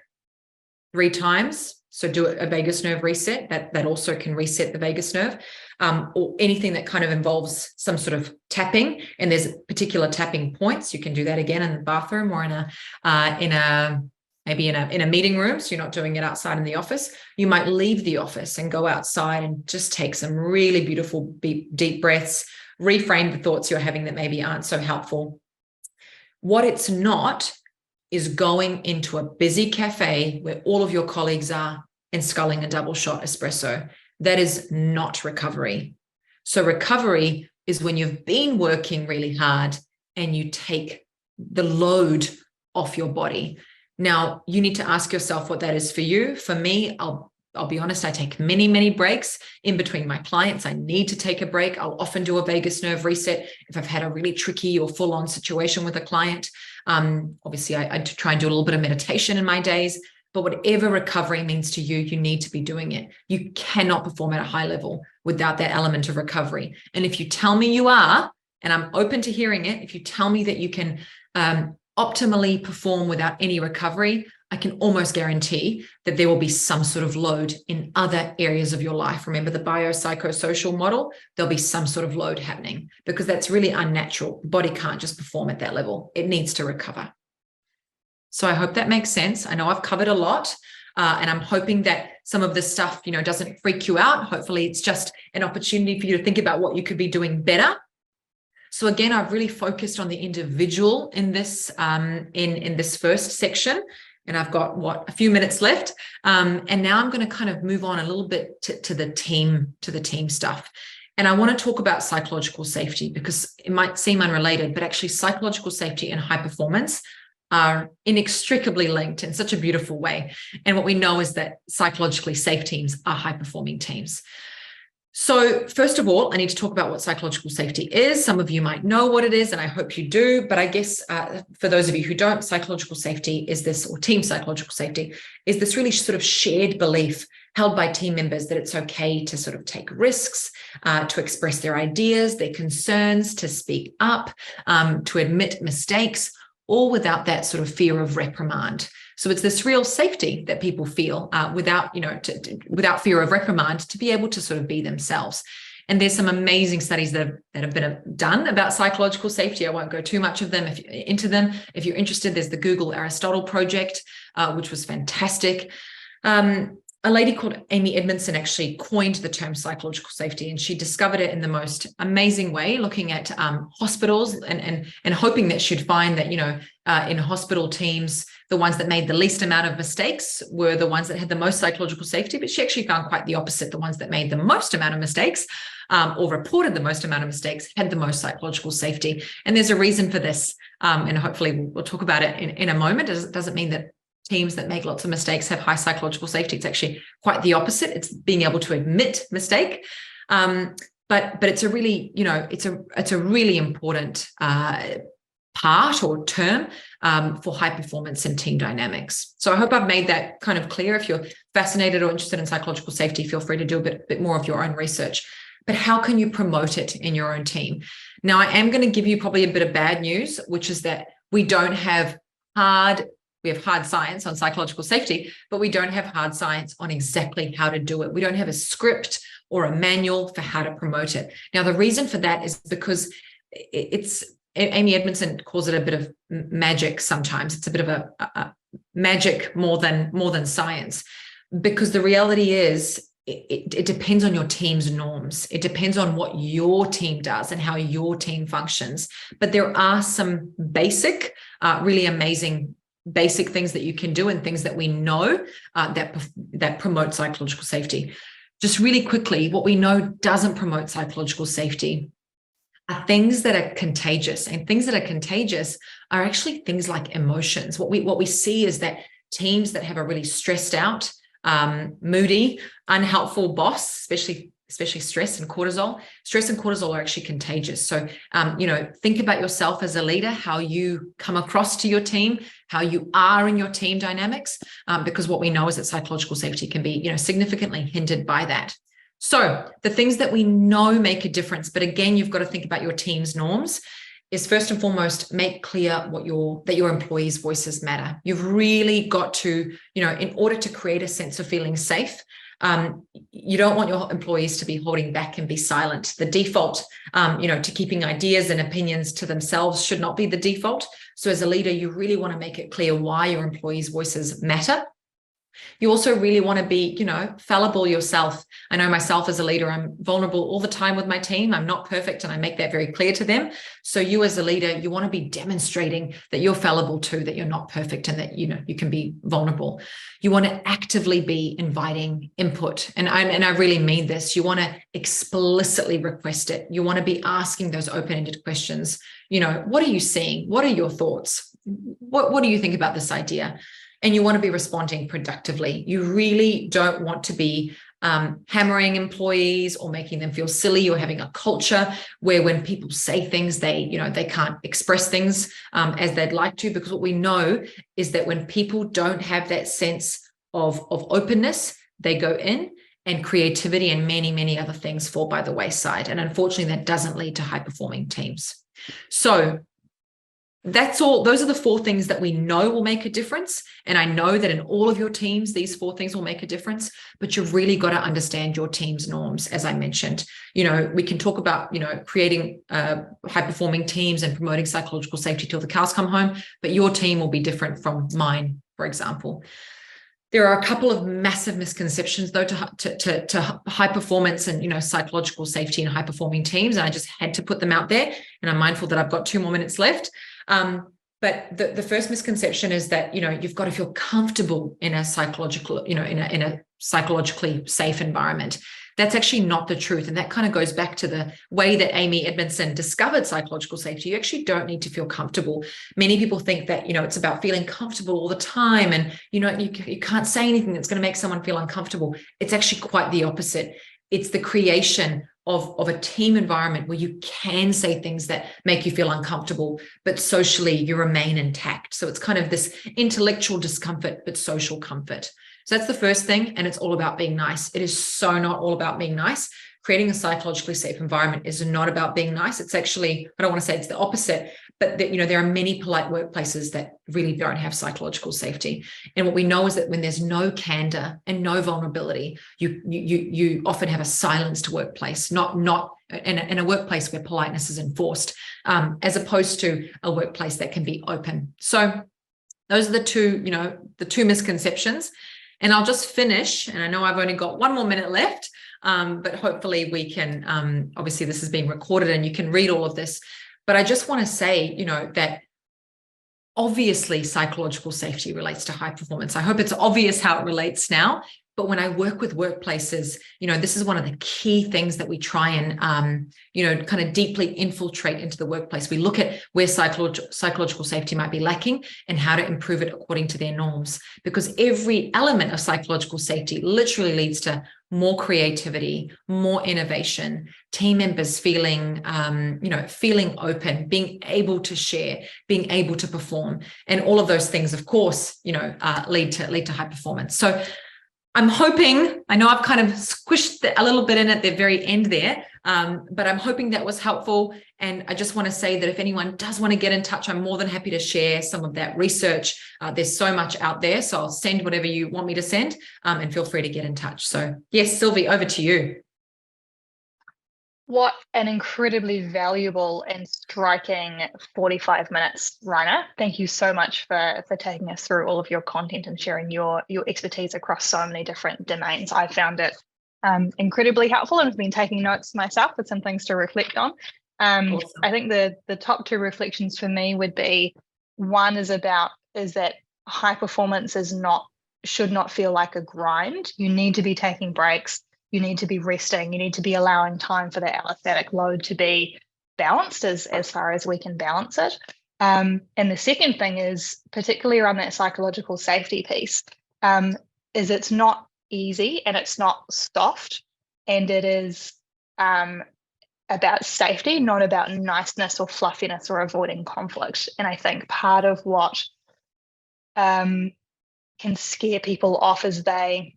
3 times. So do a vagus nerve reset. That also can reset the vagus nerve, or anything that kind of involves some sort of tapping. And there's particular tapping points. You can do that again in the bathroom or in a meeting room. So you're not doing it outside in the office. You might leave the office and go outside and just take some really beautiful deep breaths, reframe the thoughts you're having that maybe aren't so helpful. What it's not is going into a busy cafe where all of your colleagues are and sculling a double shot espresso. That is not recovery. So recovery is when you've been working really hard and you take the load off your body. Now, you need to ask yourself what that is for you. For me, I'll be honest, I take many, many breaks in between my clients. I need to take a break. I'll often do a vagus nerve reset if I've had a really tricky or full-on situation with a client. Obviously, I try and do a little bit of meditation in my days, but whatever recovery means to you, you need to be doing it. You cannot perform at a high level without that element of recovery. And if you tell me you are, and I'm open to hearing it, if you tell me that you can optimally perform without any recovery, I can almost guarantee that there will be some sort of load in other areas of your life. Remember the biopsychosocial model? There'll be some sort of load happening because that's really unnatural. The body can't just perform at that level. It needs to recover. So I hope that makes sense. I know I've covered a lot, and I'm hoping that some of this stuff, doesn't freak you out. Hopefully it's just an opportunity for you to think about what you could be doing better. So again, I've really focused on the individual in this, in this first section. And I've got a few minutes left. And now I'm going to kind of move on a little bit to the team stuff. And I want to talk about psychological safety because it might seem unrelated, but actually psychological safety and high performance are inextricably linked in such a beautiful way. And what we know is that psychologically safe teams are high performing teams. So first of all, I need to talk about what psychological safety is. Some of you might know what it is, and I hope you do. But I guess for those of you who don't, psychological safety is this, or team psychological safety, is this really sort of shared belief held by team members that it's okay to sort of take risks, to express their ideas, their concerns, to speak up, to admit mistakes, all without that sort of fear of reprimand. So it's this real safety that people feel without fear of reprimand to be able to sort of be themselves. And there's some amazing studies that have been done about psychological safety. I won't go too much into them. If you're interested, there's the Google Aristotle project, which was fantastic. a lady called Amy Edmondson actually coined the term psychological safety, and she discovered it in the most amazing way, looking at hospitals and hoping that she'd find that, in hospital teams, the ones that made the least amount of mistakes were the ones that had the most psychological safety. But she actually found quite the opposite. The ones that made the most amount of mistakes or reported the most amount of mistakes had the most psychological safety. And there's a reason for this. And hopefully we'll talk about it in a moment. It doesn't mean that teams that make lots of mistakes have high psychological safety. It's actually quite the opposite. It's being able to admit mistake. But it's a really, it's a really important part or term for high performance and team dynamics. So I hope I've made that kind of clear. If you're fascinated or interested in psychological safety, feel free to do a bit more of your own research. But how can you promote it in your own team? Now, I am going to give you probably a bit of bad news, which is that we have hard science on psychological safety, but we don't have hard science on exactly how to do it. We don't have a script or a manual for how to promote it. Now, the reason for that is because Amy Edmondson calls it a bit of magic sometimes. It's a bit of a magic more than science, because the reality is it depends on your team's norms. It depends on what your team does and how your team functions. But there are some basic, really amazing basic things that you can do and things that we know that promote psychological safety. Just really quickly, what we know doesn't promote psychological safety are things that are contagious, and things that are contagious are actually things like emotions. What we see is that teams that have a really stressed out, moody, unhelpful boss, especially stress and cortisol. Stress and cortisol are actually contagious. So, think about yourself as a leader, how you come across to your team, how you are in your team dynamics, because what we know is that psychological safety can be, significantly hindered by that. So the things that we know make a difference, but again, you've got to think about your team's norms, is first and foremost, make clear that your employees' voices matter. You've really got to, in order to create a sense of feeling safe, you don't want your employees to be holding back and be silent. The default, to keeping ideas and opinions to themselves should not be the default. So as a leader, you really want to make it clear why your employees' voices matter. You also really want to be, fallible yourself. I know myself as a leader, I'm vulnerable all the time with my team. I'm not perfect, and I make that very clear to them. So you as a leader, you want to be demonstrating that you're fallible too, that you're not perfect, and that, you can be vulnerable. You want to actively be inviting input. And I really mean this. You want to explicitly request it. You want to be asking those open-ended questions. What are you seeing? What are your thoughts? What do you think about this idea? And you want to be responding productively. You really don't want to be hammering employees or making them feel silly, or having a culture where when people say things, they can't express things as they'd like to, because what we know is that when people don't have that sense of openness, they go in, and creativity and many, many other things fall by the wayside. And unfortunately, that doesn't lead to high-performing teams. So that's all. Those are the 4 things that we know will make a difference. And I know that in all of your teams, these 4 things will make a difference, but you've really got to understand your team's norms. As I mentioned, we can talk about, creating high-performing teams and promoting psychological safety till the cows come home, but your team will be different from mine, for example. There are a couple of massive misconceptions, though, to high performance and, psychological safety in high-performing teams. And I just had to put them out there. And I'm mindful that I've got 2 more minutes left. But the first misconception is that, you've got to feel comfortable in a psychological, in a psychologically safe environment. That's actually not the truth. And that kind of goes back to the way that Amy Edmondson discovered psychological safety. You actually don't need to feel comfortable. Many people think that, it's about feeling comfortable all the time. And, you can't say anything that's going to make someone feel uncomfortable. It's actually quite the opposite. It's the creation of a team environment where you can say things that make you feel uncomfortable, but socially you remain intact. So it's kind of this intellectual discomfort, but social comfort. So that's the first thing. And it's all about being nice. It is so not all about being nice. Creating a psychologically safe environment is not about being nice. It's actually, I don't want to say it's the opposite, but there are many polite workplaces that really don't have psychological safety. And what we know is that when there's no candor and no vulnerability, you often have a silenced workplace, not in a workplace where politeness is enforced, as opposed to a workplace that can be open. So those are the two misconceptions. And I'll just finish, and I know I've only got 1 more minute left, but hopefully we can, obviously this is being recorded and you can read all of this, but I just want to say, that obviously psychological safety relates to high performance. I hope it's obvious how it relates now. But when I work with workplaces, this is one of the key things that we try and, kind of deeply infiltrate into the workplace. We look at where psychological safety might be lacking and how to improve it according to their norms. Because every element of psychological safety literally leads to more creativity, more innovation, team members feeling, feeling open, being able to share, being able to perform, and all of those things, of course, lead to high performance. So I'm hoping, I know I've kind of squished a little bit in at the very end there, but I'm hoping that was helpful. And I just want to say that if anyone does want to get in touch, I'm more than happy to share some of that research. There's so much out there, so I'll send whatever you want me to send, and feel free to get in touch. So yes, Sylvie, over to you. What an incredibly valuable and striking 45 minutes, Rajna. Thank you so much for taking us through all of your content and sharing your expertise across so many different domains. I found it incredibly helpful and have been taking notes myself with some things to reflect on. Awesome. I think the top two reflections for me would be, one is that high performance should not feel like a grind. You need to be taking breaks. You need to be resting. You need to be allowing time for the allostatic load to be balanced as far as we can balance it. And the second thing is, particularly around that psychological safety piece, is it's not easy and it's not soft, and it is about safety, not about niceness or fluffiness or avoiding conflict. And I think part of what can scare people off is they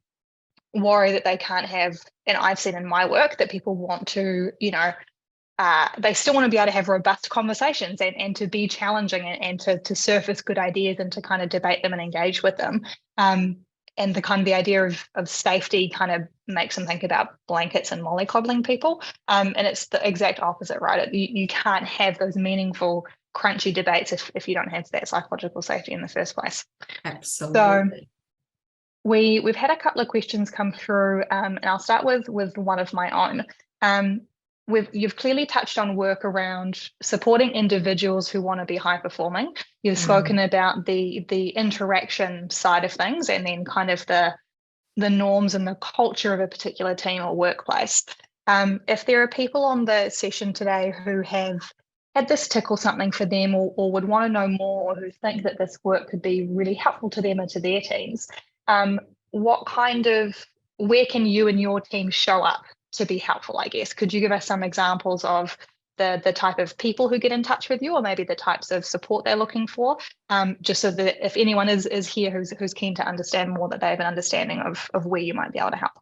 worry that they can't have, and I've seen in my work that people want to, they still want to be able to have robust conversations and to be challenging and to surface good ideas and to kind of debate them and engage with them. And the idea of safety kind of makes them think about blankets and mollycoddling people. And it's the exact opposite, right? You can't have those meaningful, crunchy debates if you don't have that psychological safety in the first place. Absolutely. So, We've had a couple of questions come through, and I'll start with one of my own. You've clearly touched on work around supporting individuals who want to be high performing. You've spoken about the interaction side of things, and then kind of the norms and the culture of a particular team or workplace. If there are people on the session today who have had this tickle something for them, or would want to know more, or who think that this work could be really helpful to them or to their teams, where can you and your team show up to be helpful, I guess? Could you give us some examples of the type of people who get in touch with you, or maybe the types of support they're looking for, just so that if anyone is here who's keen to understand more, that they have an understanding of where you might be able to help?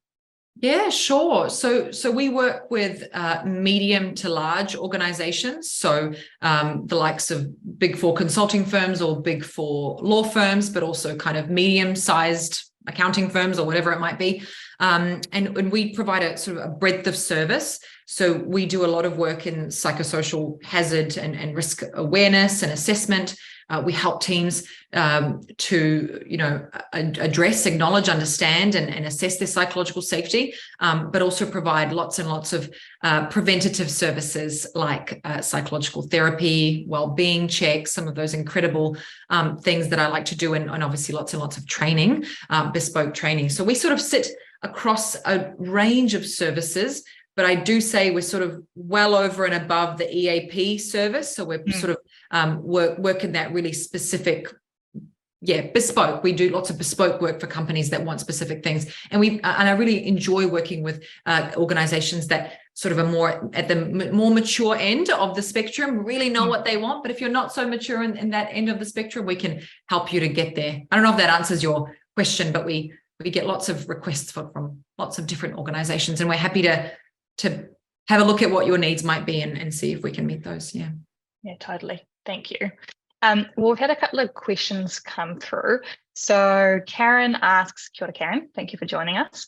Yeah, sure. So we work with medium to large organizations. So the likes of Big Four consulting firms or Big Four law firms, but also kind of medium-sized accounting firms or whatever it might be. And we provide a sort of a breadth of service. So we do a lot of work in psychosocial hazard and risk awareness and assessment. We help teams to, address, acknowledge, understand, and assess their psychological safety, but also provide lots and lots of preventative services like psychological therapy, wellbeing checks, some of those incredible things that I like to do, and obviously lots and lots of training, bespoke training. So we sort of sit across a range of services, but I do say we're sort of well over and above the EAP service. So we're sort of work in that really specific, bespoke. We do lots of bespoke work for companies that want specific things. And I really enjoy working with organizations that sort of are more at the more mature end of the spectrum, really know what they want. But if you're not so mature in that end of the spectrum, we can help you to get there. I don't know if that answers your question, but we get lots of requests from lots of different organizations, and we're happy to have a look at what your needs might be and see if we can meet those. Yeah, totally. Thank you. Well, we've had a couple of questions come through. So Karen asks, kia ora, Karen, thank you for joining us.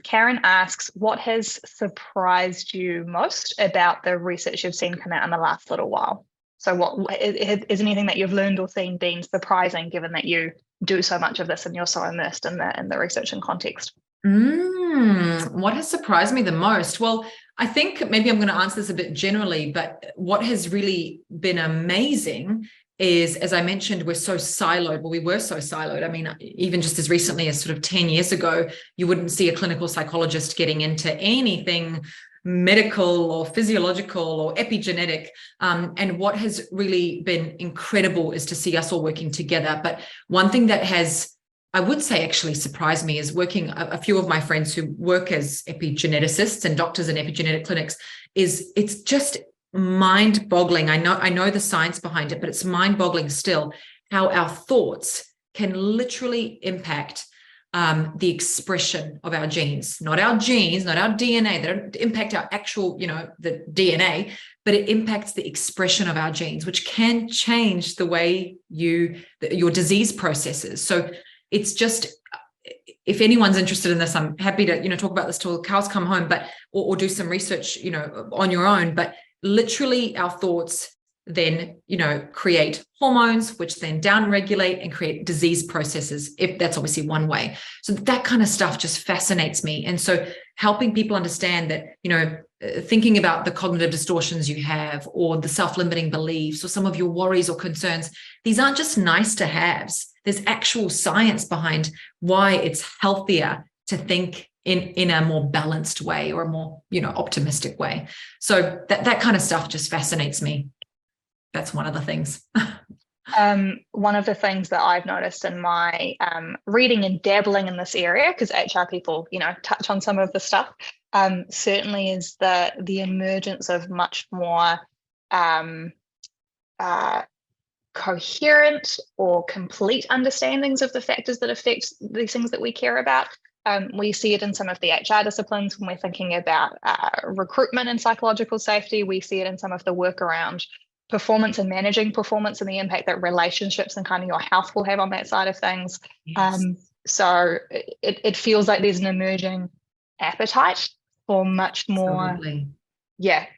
Karen asks, what has surprised you most about the research you've seen come out in the last little while? So what is anything that you've learned or seen been surprising, given that you do so much of this and you're so immersed in the research and context? What has surprised me the most? Well, I think maybe I'm going to answer this a bit generally, but what has really been amazing is, as I mentioned, we're so siloed. Well, we were so siloed. I mean, even just as recently as sort of 10 years ago, you wouldn't see a clinical psychologist getting into anything medical or physiological or epigenetic. And what has really been incredible is to see us all working together. But one thing that has, I would say, actually surprised me is working, a few of my friends who work as epigeneticists and doctors in epigenetic clinics, is it's just mind-boggling. I know the science behind it, but it's mind-boggling still how our thoughts can literally impact the expression of our genes, not our genes, not our DNA. They don't impact our actual, the DNA, but it impacts the expression of our genes, which can change the way your disease processes. So it's just, if anyone's interested in this, I'm happy to, talk about this till cows come home, but, or do some research, on your own, but literally our thoughts then, create hormones, which then downregulate and create disease processes, if that's obviously one way. So that kind of stuff just fascinates me. And so helping people understand that, thinking about the cognitive distortions you have, or the self-limiting beliefs, or some of your worries or concerns, these aren't just nice to haves. There's actual science behind why it's healthier to think in a more balanced way, or a more, optimistic way. So that kind of stuff just fascinates me. That's one of the things. One of the things that I've noticed in my reading and dabbling in this area, because HR people, touch on some of the stuff, certainly is the emergence of much more coherent or complete understandings of the factors that affect these things that we care about. We see it in some of the HR disciplines when we're thinking about recruitment and psychological safety. We see it in some of the work around performance and managing performance, and the impact that relationships and kind of your health will have on that side of things. Yes. So it feels like there's an emerging appetite for much more,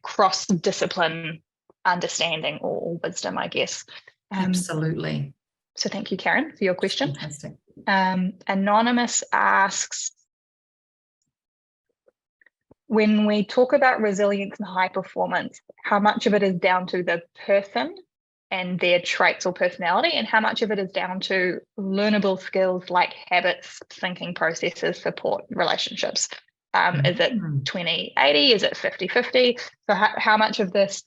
cross-discipline understanding or wisdom, I guess. Absolutely. So thank you, Karen, for your question. Fantastic. Anonymous asks, when we talk about resilience and high performance, how much of it is down to the person and their traits or personality, and how much of it is down to learnable skills like habits, thinking processes, support, relationships? Is it 20-80? Is it 50-50? So how much of this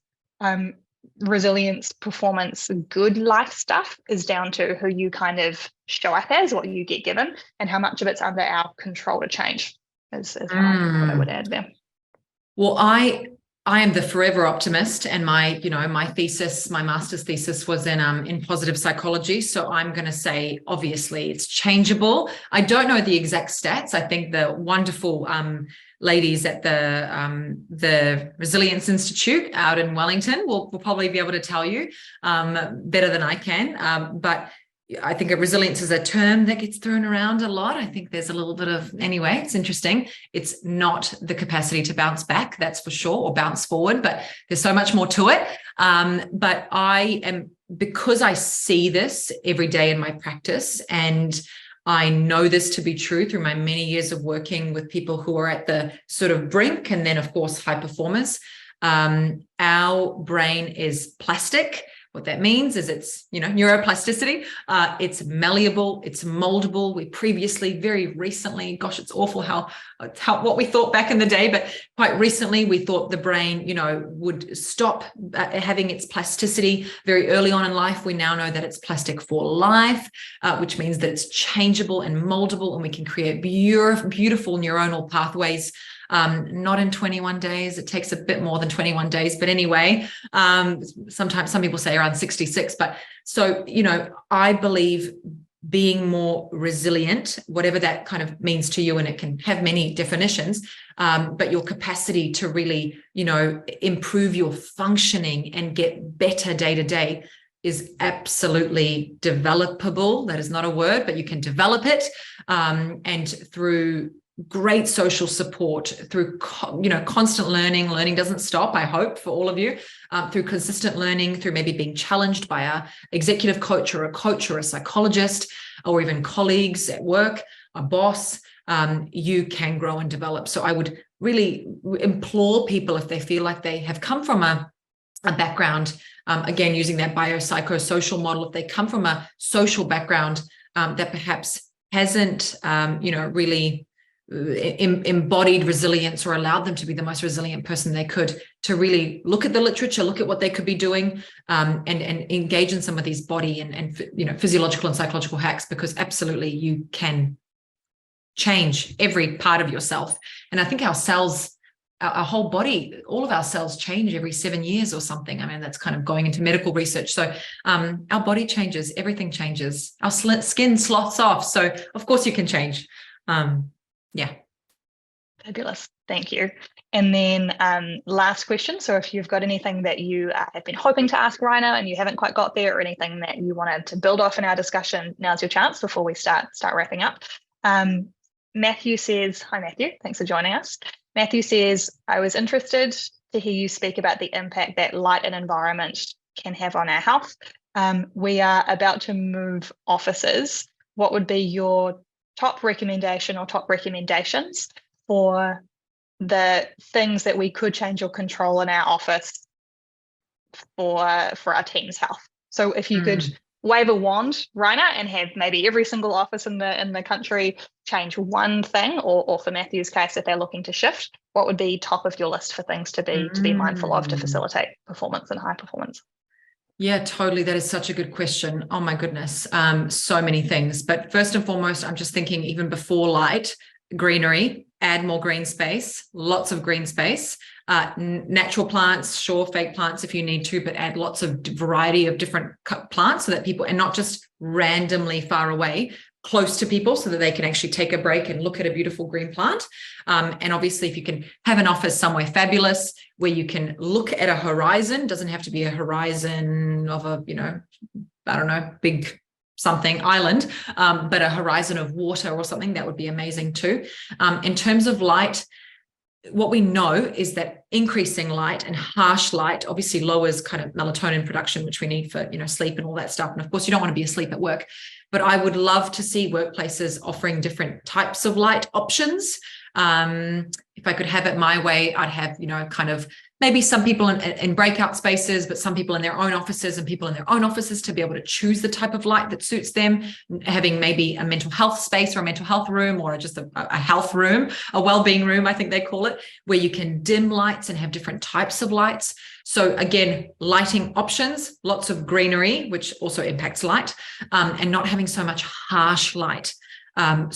resilience, performance, good life stuff is down to who you kind of show up as, what you get given, and how much of it's under our control to change? Is what I would add there. Well, I am the forever optimist, and my thesis, my master's thesis was in positive psychology. So I'm going to say, obviously, it's changeable. I don't know the exact stats. I think the wonderful ladies at the Resilience Institute out in Wellington will probably be able to tell you better than I can. But I think resilience is a term that gets thrown around a lot. I think there's a little bit of, anyway, it's interesting. It's not the capacity to bounce back, that's for sure, or bounce forward, but there's so much more to it. But I am, because I see this every day in my practice, and I know this to be true through my many years of working with people who are at the sort of brink, and then, of course, high performers. Our brain is plastic. What that means is it's, neuroplasticity. It's malleable, it's moldable. We previously, very recently, gosh, it's awful how what we thought back in the day, but quite recently we thought the brain, would stop having its plasticity very early on in life. We now know that it's plastic for life, which means that it's changeable and moldable, and we can create beautiful neuronal pathways. Not in 21 days. It takes a bit more than 21 days. But anyway, sometimes some people say around 66. But so, I believe being more resilient, whatever that kind of means to you, and it can have many definitions, but your capacity to really, improve your functioning and get better day to day is absolutely developable. That is not a word, but you can develop it. And through great social support through, constant learning. Learning doesn't stop, I hope, for all of you, through consistent learning, through maybe being challenged by a executive coach or a psychologist, or even colleagues at work, a boss, you can grow and develop. So I would really implore people, if they feel like they have come from a background, again, using that biopsychosocial model, if they come from a social background that perhaps hasn't, really embodied resilience or allowed them to be the most resilient person they could, to really look at the literature, look at what they could be doing, and engage in some of these body and physiological and psychological hacks, because absolutely you can change every part of yourself. And I think our cells, our whole body, all of our cells change every 7 years or something. I mean, that's kind of going into medical research. So our body changes, everything changes. Our skin sloths off. So of course you can change. Yeah. Fabulous. Thank you. And then last question. So if you've got anything that you have been hoping to ask Rajna and you haven't quite got there, or anything that you wanted to build off in our discussion, now's your chance before we start wrapping up. Matthew says, hi, Matthew. Thanks for joining us. Matthew says, I was interested to hear you speak about the impact that light and environment can have on our health. We are about to move offices. What would be your top recommendation or top recommendations for the things that we could change or control in our office for our team's health? So if you could wave a wand, Rajna, and have maybe every single office in the country change one thing, or for Matthew's case, if they're looking to shift, what would be top of your list for things to be mindful of to facilitate performance and high performance? Yeah, totally. That is such a good question. Oh my goodness. So many things. But first and foremost, I'm just thinking, even before light, greenery, add more green space, lots of green space, natural plants, sure, fake plants if you need to, but add lots of variety of different plants, so that people, and not just randomly far away, close to people, so that they can actually take a break and look at a beautiful green plant. And obviously, if you can have an office somewhere fabulous where you can look at a horizon, doesn't have to be a horizon of a, big something island, but a horizon of water or something, that would be amazing too. In terms of light, what we know is that increasing light and harsh light obviously lowers kind of melatonin production, which we need for, sleep and all that stuff. And of course, you don't want to be asleep at work, but I would love to see workplaces offering different types of light options. If I could have it my way, I'd have, kind of maybe some people in breakout spaces, but some people in their own offices, and people in their own offices to be able to choose the type of light that suits them, having maybe a mental health space or a mental health room, or just a health room, a wellbeing room, I think they call it, where you can dim lights and have different types of lights. So again, lighting options, lots of greenery, which also impacts light, and not having so much harsh light. And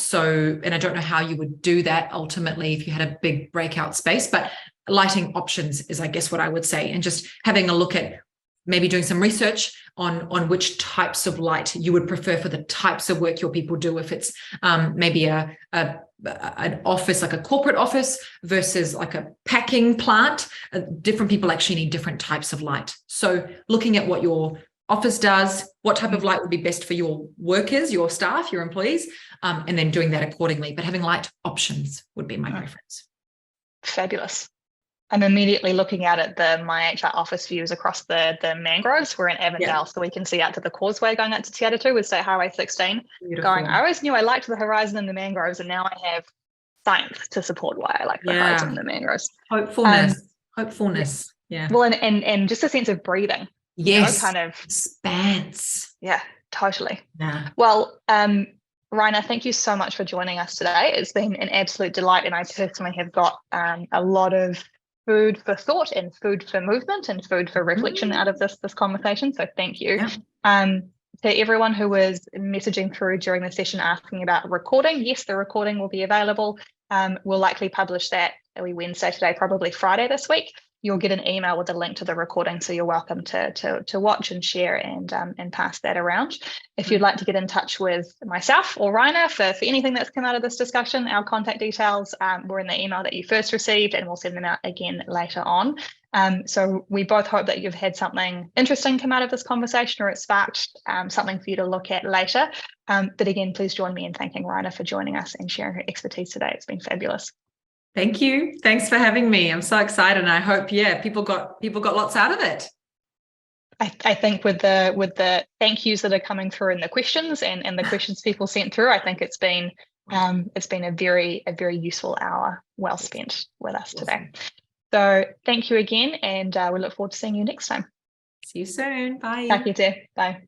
I don't know how you would do that ultimately if you had a big breakout space, but lighting options is, I guess, what I would say, and just having a look at maybe doing some research on which types of light you would prefer for the types of work your people do. If it's maybe an office, like a corporate office, versus like a packing plant, different people actually need different types of light. So looking at what your office does, what type of light would be best for your workers, your staff, your employees, and then doing that accordingly. But having light options would be my preference. Fabulous. I'm immediately looking out at the MyHR office views across the mangroves. We're in Avondale, so we can see out to the causeway going out to Te Atatu with State Highway 16. Beautiful. I always knew I liked the horizon and the mangroves, and now I have science to support why I like the horizon and the mangroves. Hopefulness. Yeah. Well, and just a sense of breathing. Yes. Kind of expanse. Yeah, totally. Yeah. Well, Rajna, thank you so much for joining us today. It's been an absolute delight, and I personally have got a lot of food for thought and food for movement and food for reflection out of this conversation. So thank you. Yeah. To everyone who was messaging through during the session asking about recording, yes, the recording will be available. We'll likely publish that every Wednesday today, probably Friday this week. you'll get an email with a link to the recording, so you're welcome to watch and share and pass that around. If you'd like to get in touch with myself or Rajna for anything that's come out of this discussion, our contact details were in the email that you first received, and we'll send them out again later on. So we both hope that you've had something interesting come out of this conversation, or it sparked something for you to look at later. But again, please join me in thanking Rajna for joining us and sharing her expertise today. It's been fabulous. Thank you. Thanks for having me. I'm so excited, and I hope, people got lots out of it. I think with the thank yous that are coming through in the questions and the questions people sent through, I think it's been a very useful hour well spent with us today. So thank you again, and we look forward to seeing you next time. See you soon. Bye. Ka kite. Bye.